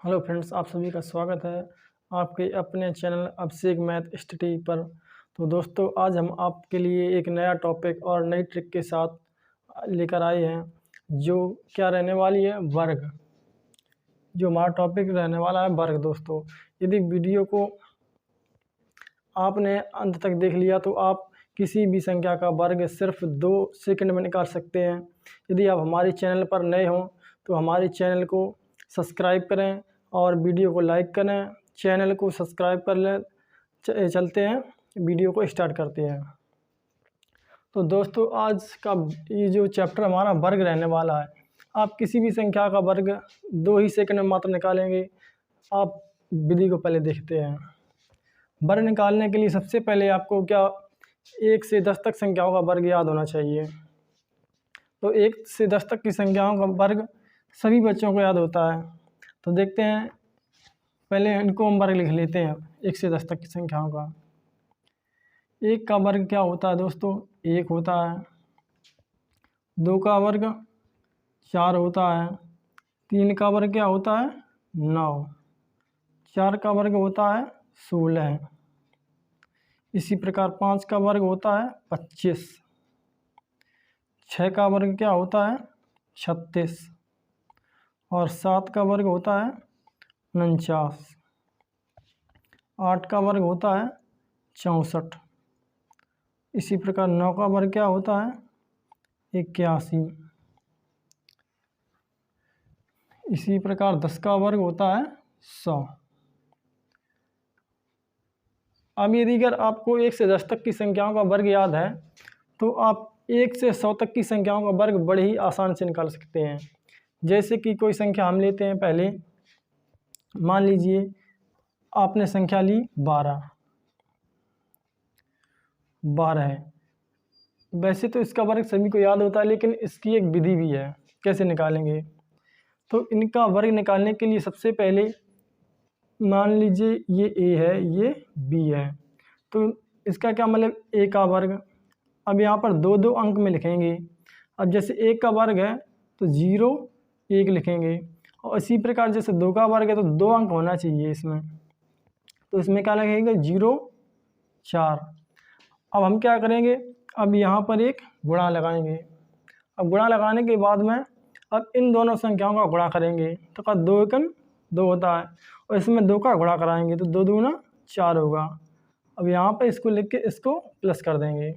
Hello friends, आप सभी का स्वागत है आपके अपने चैनल अभिषेक मैथ स्टडी पर। तो दोस्तों, आज हम आपके लिए एक नया टॉपिक और नई ट्रिक के साथ लेकर आए हैं, जो क्या रहने वाली है, वर्ग। जो हमारा टॉपिक रहने वाला है वर्ग। दोस्तों, यदि वीडियो को आपने अंत तक देख लिया तो आप किसी भी संख्या का वर्ग सिर्फ 2 सेकंड में निकाल सकते हैं। यदि आप हमारे चैनल पर नए हों तो हमारे चैनल को सब्सक्राइब करें और वीडियो को लाइक करें। चैनल को सब्सक्राइब कर लें। चलते हैं, वीडियो को स्टार्ट करते हैं। तो दोस्तों, आज का ये जो चैप्टर हमारा वर्ग रहने वाला है, आप किसी भी संख्या का वर्ग 2 ही सेकंड में मात्र निकालेंगे। आप विधि को पहले देखते हैं। वर्ग निकालने के लिए सबसे पहले आपको 1 से 10 तक संख्याओं का वर्ग याद होना चाहिए। तो 1 से 10 तक की संख्याओं का वर्ग सभी बच्चों को याद होता है। तो देखते हैं, पहले इनको हम वर्ग लिख लेते हैं 1 से 10 तक की संख्याओं का। 1 का वर्ग क्या होता है दोस्तों? 1 होता है। 2 का वर्ग 4 होता है। 3 का वर्ग क्या होता है? 9। 4 का वर्ग होता है 16। इसी प्रकार 5 का वर्ग होता है 25। 6 का वर्ग क्या होता है? 36। और 7 का वर्ग होता है 49। 8 का वर्ग होता है 64। इसी प्रकार 9 का वर्ग क्या होता है? 81। इसी प्रकार 10 का वर्ग होता है 100। अब यदि अगर आपको 1 से 10 तक की संख्याओं का वर्ग याद है तो आप 1 से 100 तक की संख्याओं का वर्ग बड़े ही आसान से निकाल सकते हैं। जैसे कि कोई संख्या हम लेते हैं। पहले मान लीजिए आपने संख्या ली 12 है। वैसे तो इसका वर्ग सभी को याद होता है, लेकिन इसकी एक विधि भी है कैसे निकालेंगे। तो इनका वर्ग निकालने के लिए सबसे पहले मान लीजिए ये a है, ये b है। तो इसका क्या मतलब, a का वर्ग। अब यहाँ पर 2 अंक में लिखेंगे। अब जैसे 1 का वर्ग है तो 0 1 लिखेंगे, और इसी प्रकार जैसे 2 का वर्ग है तो 2 अंक होना चाहिए इसमें। तो इसमें क्या लगेगा? 0 4। अब हम क्या करेंगे, अब यहाँ पर एक गुणा लगाएंगे। अब गुणा लगाने के बाद में अब इन दोनों संख्याओं का गुणा करेंगे तो का 2 एकम 2 होता है, और इसमें 2 का गुणा कराएंगे तो 2 दूना 4 होगा। अब यहाँ पर इसको लिख के इसको प्लस कर देंगे।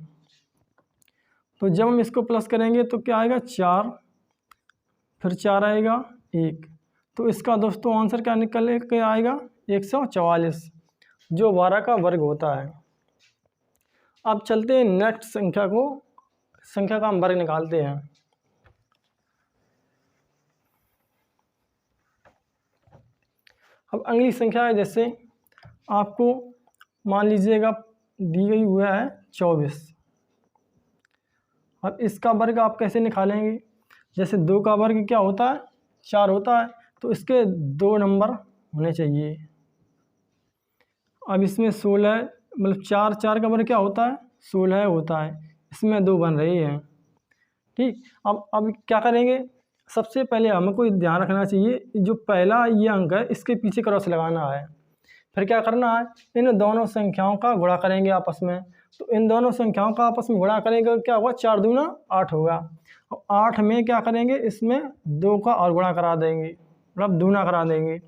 तो जब हम इसको प्लस करेंगे तो क्या आएगा? 4, फिर 4 आएगा 1। तो इसका दोस्तों आंसर क्या निकल के आएगा? 144, जो 12 का वर्ग होता है। अब चलते हैं नेक्स्ट संख्या का हम वर्ग निकालते हैं। अब अगली संख्या है, जैसे आपको मान लीजिएगा दी गई हुआ है 24। अब इसका वर्ग आप कैसे निकालेंगे? जैसे 2 का वर्ग क्या होता है? 4 होता है, तो इसके 2 नंबर होने चाहिए। अब इसमें 16, मतलब 4 का वर्ग क्या होता है? 16 होता है। इसमें 2 बन रहे हैं। ठीक। अब क्या करेंगे, सबसे पहले हमको ध्यान रखना चाहिए, जो पहला ये अंक है इसके पीछे क्रॉस लगाना है। फिर क्या करना है, इन दोनों संख्याओं का गुणा करेंगे आपस में। तो इन दोनों संख्याओं का आपस में गुणा करेंगे क्या होगा? 4 दूना 8 होगा। और 8 में क्या करेंगे, इसमें 2 का और गुणा करा देंगे, मतलब दूना करा देंगे।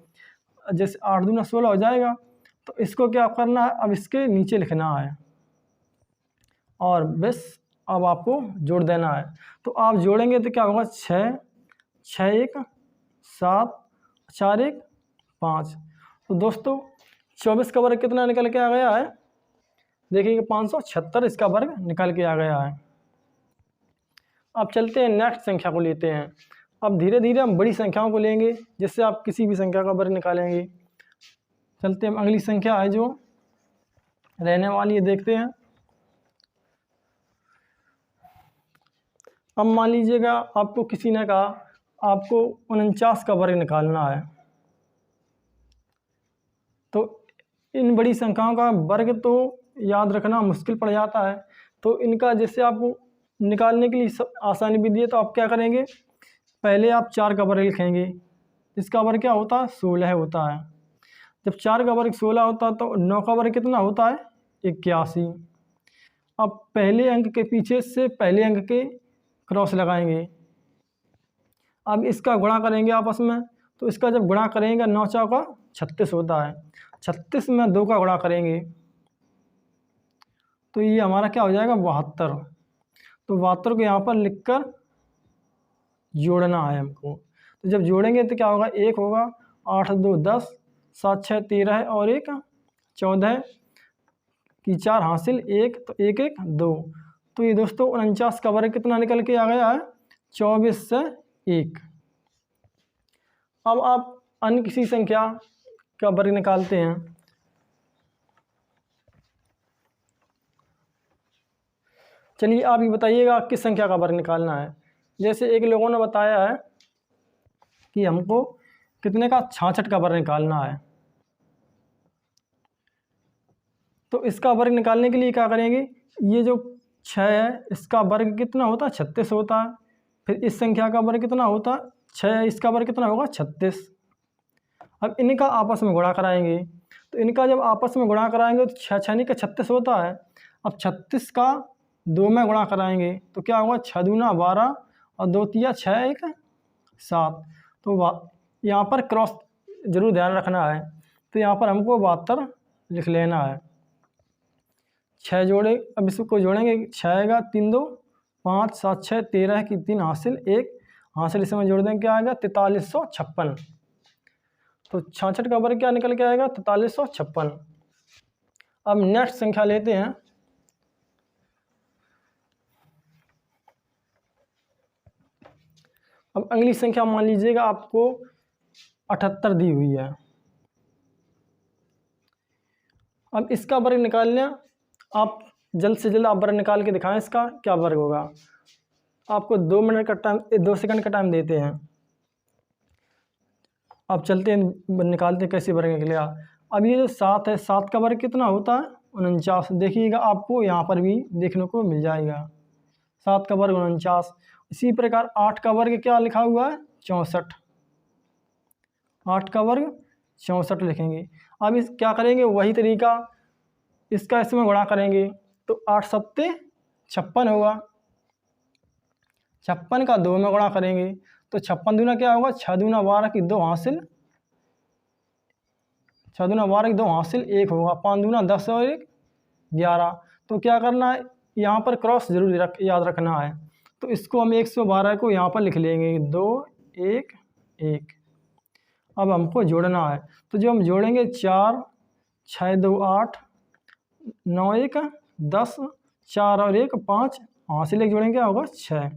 जैसे 8 दूना 16 हो जाएगा। तो इसको क्या करना है, अब इसके नीचे लिखना है और बस अब आपको जोड़ देना है। तो आप जोड़ेंगे तो क्या होगा? 6 6 1 7 4 1 5। तो दोस्तों 24 का वर्ग कितना निकल के आ गया है? देखिए 576 इसका वर्ग निकल के आ गया है। अब चलते हैं नेक्स्ट संख्या को लेते हैं। अब धीरे धीरे हम बड़ी संख्याओं को लेंगे, जिससे आप किसी भी संख्या का वर्ग निकालेंगे। चलते हैं, अगली संख्या है जो रहने वाली है, देखते हैं। अब मान लीजिएगा आपको किसी ने कहा आपको 49 का वर्ग निकालना है। तो इन बड़ी संख्याओं का वर्ग तो याद रखना मुश्किल पड़ जाता है। तो इनका जैसे आपको निकालने के लिए आसानी विधि है। तो आप क्या करेंगे, पहले आप 4 का वर्ग लिखेंगे। इसका वर्ग क्या होता है 16 होता है। जब 4 का वर्ग 16 होता है तो 9 का वर्ग कितना होता है 81। अब पहले अंक के पीछे से पहले अंक के क्रॉस लगाएंगे। अब इसका गुणा करेंगे आपस में, तो इसका जब गुणा करेंगे 9 चौका 36 होता है। 36 में 2 का गुणा करेंगे तो ये हमारा क्या हो जाएगा 72। तो 72 को यहाँ पर लिखकर जोड़ना है हमको। तो जब जोड़ेंगे तो क्या होगा 1 होगा, 8 2 10, 7 6 13 और 1 14 की 4 हासिल 1, तो 1 1 2। तो ये दोस्तों 49 का वर्ग कितना निकल के आ गया है 24 से 1। अब आप अन्य किसी संख्या का वर्ग निकालते हैं। चलिए आप ये बताइएगा किस संख्या का वर्ग निकालना है। जैसे एक लोगों ने बताया है कि हमको कितने का 66 का वर्ग निकालना है। तो इसका वर्ग निकालने के लिए क्या करेंगे, ये जो 6 है इसका वर्ग कितना होता है 36 होता है। फिर इस संख्या का वर्ग कितना होता है 6 है, इसका वर्ग कितना होगा 36। अब इनका आपस में गुणा कराएंगे। तो इनका जब आपस में गुणा कराएंगे तो 6 6 का 36 होता है। अब 36 का 2 में गुणा कराएंगे तो क्या होगा 6 दूना 12 और 2 तिया 6 1 7। तो यहाँ पर क्रॉस जरूर ध्यान रखना है। तो यहाँ पर हमको 72 लिख लेना है। 6 जोड़े, अब इसको जोड़ेंगे 6 आएगा 3 2 5 7 6 13 की 3 हासिल 1 हासिल, इसमें जोड़ देंगे क्या आएगा 4356। तो 66 का वर्ग क्या निकल के आएगा 4356। अब नेक्स्ट संख्या लेते हैं। अब अगली संख्या मान लीजिएगा आपको 78 दी हुई है। अब इसका वर्ग निकालना, आप जल्द से जल्द आप वर्ग निकाल के दिखाएं इसका क्या वर्ग होगा। आपको 2 मिनट का टाइम 2 सेकंड का टाइम देते हैं। अब चलते हैं निकालते हैं कैसे वर्ग निकलेगा। अब ये जो 7 है 7 का वर्ग कितना होता है 49। देखिएगा आपको यहाँ पर भी देखने को मिल जाएगा 7 का वर्ग 49। इसी प्रकार 8 का वर्ग क्या लिखा हुआ है 64। 8 का वर्ग 64 लिखेंगे। अब इस क्या करेंगे वही तरीका, इसका इसमें गुणा करेंगे तो 8 सत्ते 56 होगा। 56 का 2 में गुणा करेंगे तो 56 दूना क्या होगा 6 दूना 12 की 2 हासिल 6 दूना 12 की 2 हासिल 1 होगा। 5 दूना 10 और 1 11। तो क्या करना है यहाँ पर क्रॉस जरूर याद रखना है। तो इसको हम 112 को यहाँ पर लिख लेंगे 2 1 1। अब हमको जोड़ना है तो जो हम जोड़ेंगे 4 6 2 8 9 1 10 4 और 1 5 हासिल 1 जोड़ेंगे क्या होगा 6।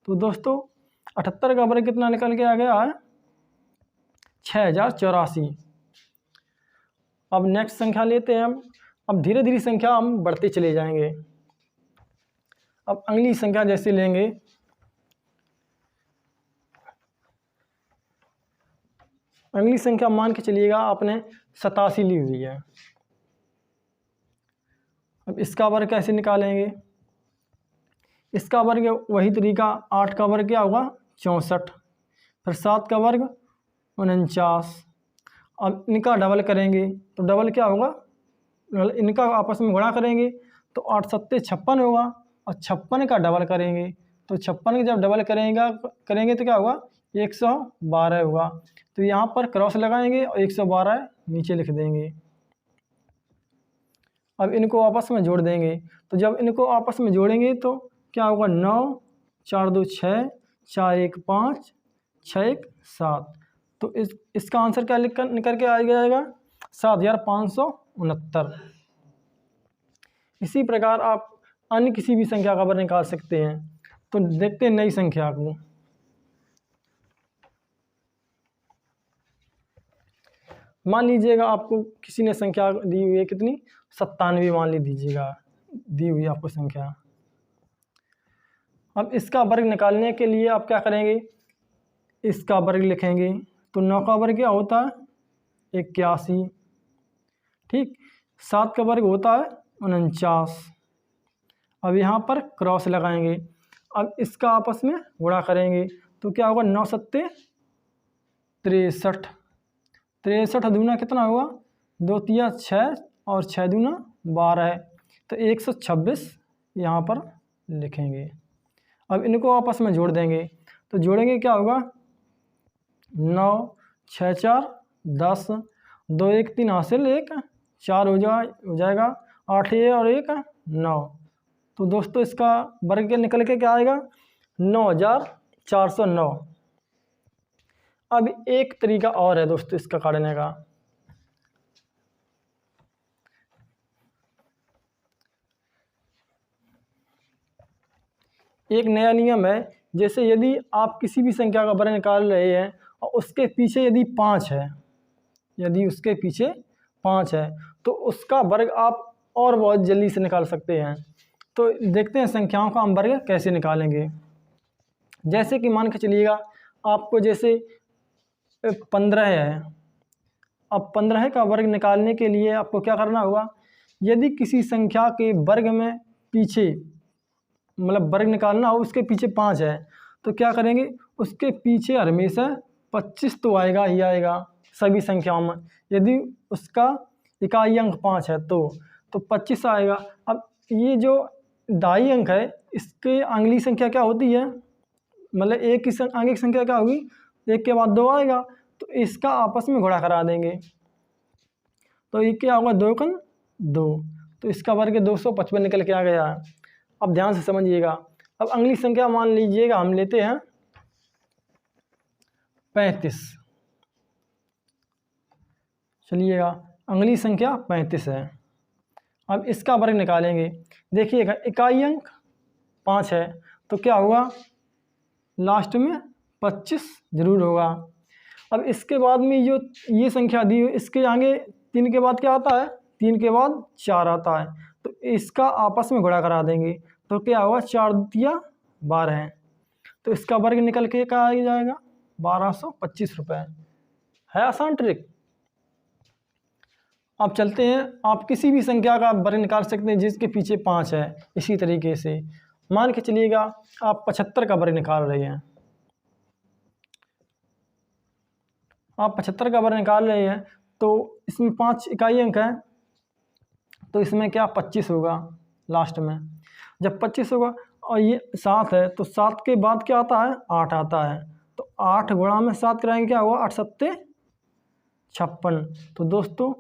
तो दोस्तों 78 का वर्ग कितना निकल के आ गया है 6084। अब नेक्स्ट संख्या लेते हैं हम। अब धीरे धीरे संख्या हम बढ़ते चले जाएंगे। अब अगली संख्या जैसे लेंगे, अगली संख्या मान के चलिएगा आपने 87 ली हुई है। अब इसका वर्ग कैसे निकालेंगे, इसका वर्ग वही तरीका 8 का वर्ग क्या होगा 64, फिर 7 का वर्ग 49। अब इनका डबल करेंगे तो डबल क्या होगा, इनका आपस में गुणा करेंगे तो 8 सत्ते 56 होगा और 56 का डबल करेंगे तो 56 का जब डबल करेंगे तो क्या होगा 112 होगा। तो यहाँ पर क्रॉस लगाएंगे और 112 नीचे लिख देंगे। अब इनको आपस में जोड़ देंगे तो जब इनको आपस में जोड़ेंगे तो क्या होगा 9 4 2 6 4 1 5 6 1 7। तो इसका आंसर क्या निकल के आ जाएगा 7569। इसी प्रकार आप अन्य किसी भी संख्या का वर्ग निकाल सकते हैं। तो देखते हैं नई संख्या को। मान लीजिएगा आपको किसी ने संख्या दी हुई है कितनी 97 मान लीजिएगा दी हुई आपको संख्या। अब इसका वर्ग निकालने के लिए आप क्या करेंगे, इसका वर्ग लिखेंगे तो 9 का वर्ग क्या होता है 81, ठीक। 7 का वर्ग होता है 49। अब यहाँ पर क्रॉस लगाएंगे, अब इसका आपस में गुणा करेंगे तो क्या होगा 9 सत्ते 63। 63 दूना कितना हुआ, 2 तिया 6 और 6 दूना 12 है, तो 126 यहाँ पर लिखेंगे। अब इनको आपस में जोड़ देंगे, तो जोड़ेंगे क्या होगा, 9 6 4 10, 2 1 3 हासिल 1 4 हो जाएगा, 8 ये और 1 9। तो दोस्तों इसका वर्ग के निकल के क्या आएगा, 9409। अब एक तरीका और है दोस्तों इसका काटने का। एक नया नियम है, जैसे यदि आप किसी भी संख्या का वर्ग निकाल रहे हैं और उसके पीछे यदि 5 है, यदि उसके पीछे 5 है तो उसका वर्ग आप और बहुत जल्दी से निकाल सकते हैं। तो देखते हैं संख्याओं का हम वर्ग कैसे निकालेंगे। जैसे कि मान के चलिएगा आपको जैसे 15 है, अब 15 का वर्ग निकालने के लिए आपको क्या करना होगा, यदि किसी संख्या के वर्ग में पीछे मतलब वर्ग निकालना हो, उसके पीछे 5 है तो क्या करेंगे, उसके पीछे हमेशा 25 तो आएगा ही आएगा सभी संख्याओं में। यदि उसका इकाई अंक 5 है तो 25 आएगा। अब ये जो दाई अंक है इसके अगली संख्या क्या होती है, मतलब एक की आगे की संख्या क्या होगी, 1 के बाद 2 आएगा, तो इसका आपस में गुणा करा देंगे, तो ये क्या होगा, 2 कन 2, तो इसका वर्ग 255 निकल के आ गया है। अब ध्यान से समझिएगा। अब अगली संख्या मान लीजिएगा हम लेते हैं 35। चलिएगा अगली संख्या 35 है। अब इसका वर्ग निकालेंगे। देखिएगा इकाई अंक 5 है तो क्या होगा, लास्ट में 25 जरूर होगा। अब इसके बाद में जो ये संख्या दी इसके आगे 3 के बाद क्या आता है, 3 के बाद 4 आता है, तो इसका आपस में गुणा करा देंगे, तो क्या होगा, 4 दिया 12 है, तो इसका वर्ग निकल के क्या आ जाएगा, 1225 रुपये। है आसान ट्रिक। आप चलते हैं, आप किसी भी संख्या का वर्ग निकाल सकते हैं जिसके पीछे 5 है। इसी तरीके से मान के चलिएगा आप 75 का वर्ग निकाल रहे हैं, आप 75 का वर्ग निकाल रहे हैं तो इसमें 5 इकाई अंक है, तो इसमें क्या 25 होगा लास्ट में। जब 25 होगा और ये 7 है तो 7 के बाद क्या आता है, 8 आता है, तो 8 गुणा में 7 कराएंगे, क्या हुआ, 8 सत्ते 56। तो दोस्तों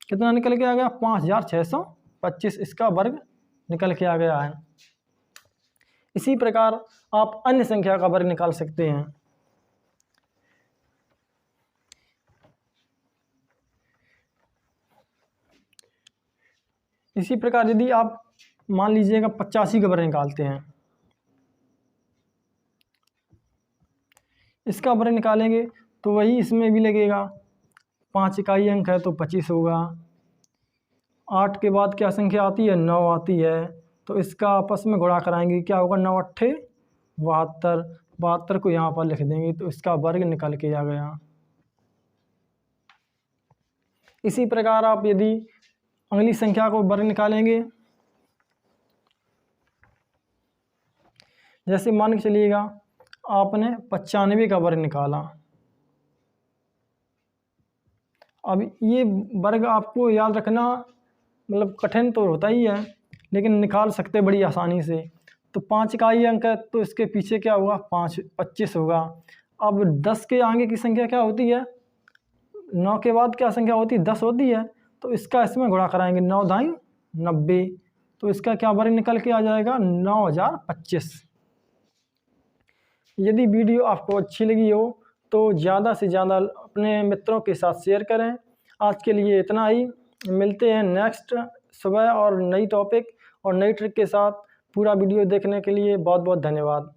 कितना निकल के आ गया, 5625 इसका वर्ग निकल के आ गया है। इसी प्रकार आप अन्य संख्या का वर्ग निकाल सकते हैं। इसी प्रकार यदि आप मान लीजिएगा 85 का वर्ग निकालते हैं, इसका वर्ग निकालेंगे तो वही इसमें भी लगेगा, 5 इकाई अंक है तो 25 होगा। 8 के बाद क्या संख्या आती है, 9 आती है, तो इसका आपस में गुणा कराएंगे, क्या होगा, 9 अट्ठे 72, 72 को यहाँ पर लिख देंगे, तो इसका वर्ग निकल के आ गया। इसी प्रकार आप यदि अगली संख्या को वर्ग निकालेंगे, जैसे मान के चलिएगा आपने 95 का वर्ग निकाला। अब ये वर्ग आपको याद रखना मतलब कठिन तो होता ही है, लेकिन निकाल सकते बड़ी आसानी से। तो 5 इकाई अंक है तो इसके पीछे क्या होगा, 25 होगा। अब 10 के आगे की संख्या क्या होती है, 9 के बाद क्या संख्या होती है, 10 होती है, तो इसका इसमें गुणा कराएंगे, 9 दाई 90, तो इसका क्या वर्ग निकल के आ जाएगा, 9025। यदि वीडियो आपको अच्छी लगी हो तो ज़्यादा से ज़्यादा अपने मित्रों के साथ शेयर करें। आज के लिए इतना ही, मिलते हैं नेक्स्ट सुबह और नई टॉपिक और नई ट्रिक के साथ। पूरा वीडियो देखने के लिए बहुत बहुत धन्यवाद।